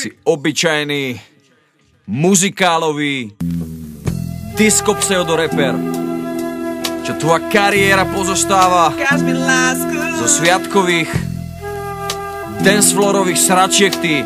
Si obyčajný muzikálový disco pseudoreper, čo tvoja kariéra pozostáva zo sviatkových dancefloorových sračiek, ty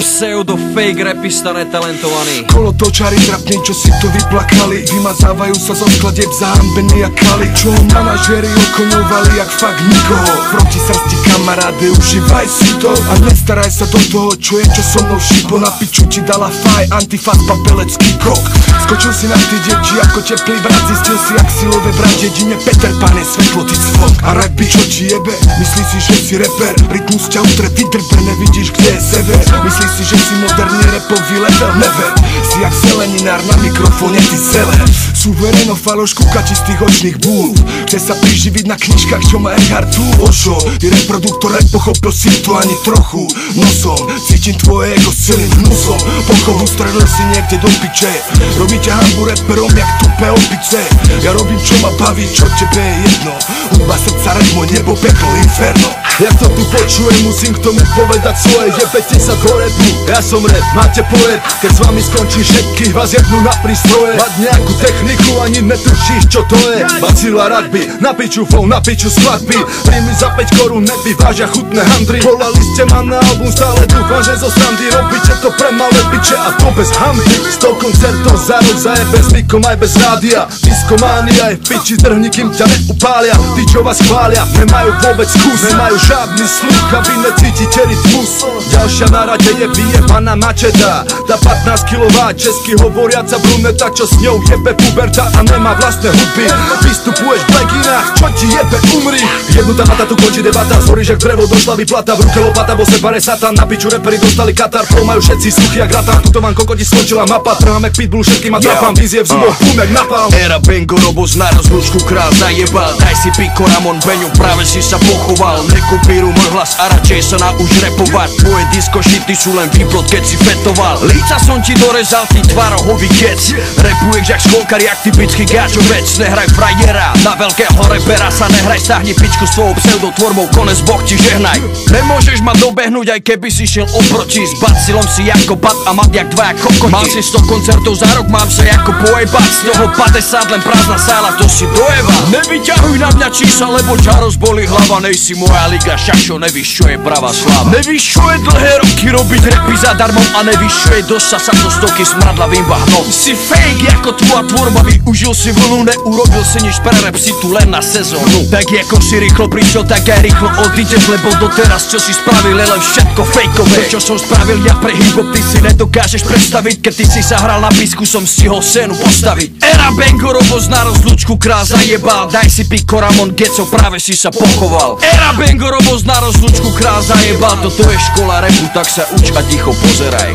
pseudo fake rapista netalentovaný. Kolotočári trapní, čo si to vyplakali, vymazávajú sa zo skladieb zahambení a kali, čo manažéri okoňovali jak fakt nikoho. Proti srsti kamaráde, užívaj si to a nestaraj sa do toho, čo je, čo so mnou šibo. Na piču ti dala faj, antifaz, papelecký krok. Skočil si na ty deti ako teplý brat, zistil si jak silové brat, jedine Peter Pan je svetlo, ty cvok. A rap by čo ti jebe, myslíš si, že si reper, rytmus ťa utre, ty drbe, nevidíš kde je sever. Myslíš si, že si moderný rapový level, never. Si jak zeleninár na mikrofóne, ty zeler. Suvereno faloš kúka čistých očných búb, chce sa priživiť na knižkách, čo má Eckhart Tolle. Ošo, ty reproduktor nepochopil si to ani trochu. Nosom, cítim tvoje ego celým hnusom. Pochovu strelil si niekde do piče, robíte hambu reperom jak tupé opice. Ja robím čo ma baví, čo tebe je jedno. Hudba, srdca, rap, môj nebo, peklo, inferno. Ja to tu počujem, musím k tomu povedať svoje. Jebete sa do repu, ja som rap, máte pored. Keď s vami skončí všetkých vás jebnú na prístroje. Mať nejakú techniku, ani netušíš čo to je. Bacila rugby, na piču flow, na piču skladby. Príjmy za 5 korún, nevyvážia chutné handry. Volali ste ma na album, stále dúfam, že zo srandy robíte to pre malé piče a to bez hamby. 100 koncertov za rok zaje bez zvykom aj bez rádia. Diskománia je v piči, zdrhni, kým ťa neupália. Tí, čo vás chvália, nemajú vôbec kus, nemajú žiadny sluch a vy necítite rytmus. Ďalšia na rade je vyjebaná mačeta, tá 15 kilová česky hovoriaca bruneta, čo s ňou jebe puberta a nemá vlastné hudby. Vystupuješ v leginách, čo ti jebe, umri. Jednutá mata, tu končí debata, zhoríš jak drevo, došla vyplata. V ruke lopata, vo sebare satan, na piču reperi dostali katar. Flow majú všetci suchy jak ratán, tuto vám kokoti skončila mapa. Trhám jak pitbull, všetkým a trafám, vízie v zuboch, bum jak napalm. Era Bengo, Robos na rozlúčku král zajebal. Daj si piko, Ramon, Beňu, práve si sa pochoval. Nekopíruj môj hlas a radšej sa nauč repovať. Tvoje disko šity sú len výplod, keď si fetoval. Líca som ti dorezal, ty tvarohový kec. Repuješ jak školkar, jak typický gáčovec. Nehraj frajera, na veľkého repera sa nehraj. Stahni pičku s tvojou pseudotvorbou, konec Boh ti žehnaj. Nemôžeš ma dobehnúť, aj keby si šiel oproti. S bacilom si jako bat a mat jak dvaja kokoti. Mal si 100 koncertov za rok, mám sa jako pojebať. Z toho 50 len prázdna sála, to si dojeba. Nevyťahuj na mňa čísla, lebo ťa rozbolí hlava. Nejsi moja liga, šašo, nevíš čo je pravá sláva. Nevíš čo je dlhé roky robiť repy zadarmo a nevíš čo je dostať sa do stoky smradlavým bahnom. Si fake ako tvoja tvorba, využil si vlnu, neurobil si nič pre rap, si tu len na sezónu. Tak ako si rýchlo prišiel, tak aj rýchlo odídeš, lebo doteraz čo si spravil je len všetko fejkové. To čo som spravil ja pre hip-hop, ty si nedokážeš predstaviť. Keď ty si sa hral na písku, som stihol scénu postaviť. Era Bengo, Robos na rozlúčku král zajebal. Daj si piko, Ramon, Geco, práve si sa pochoval. Era Bengo, Robos na rozlúčku král zajebal. Toto je škola rapu, tak sa uč a ticho pozeraj.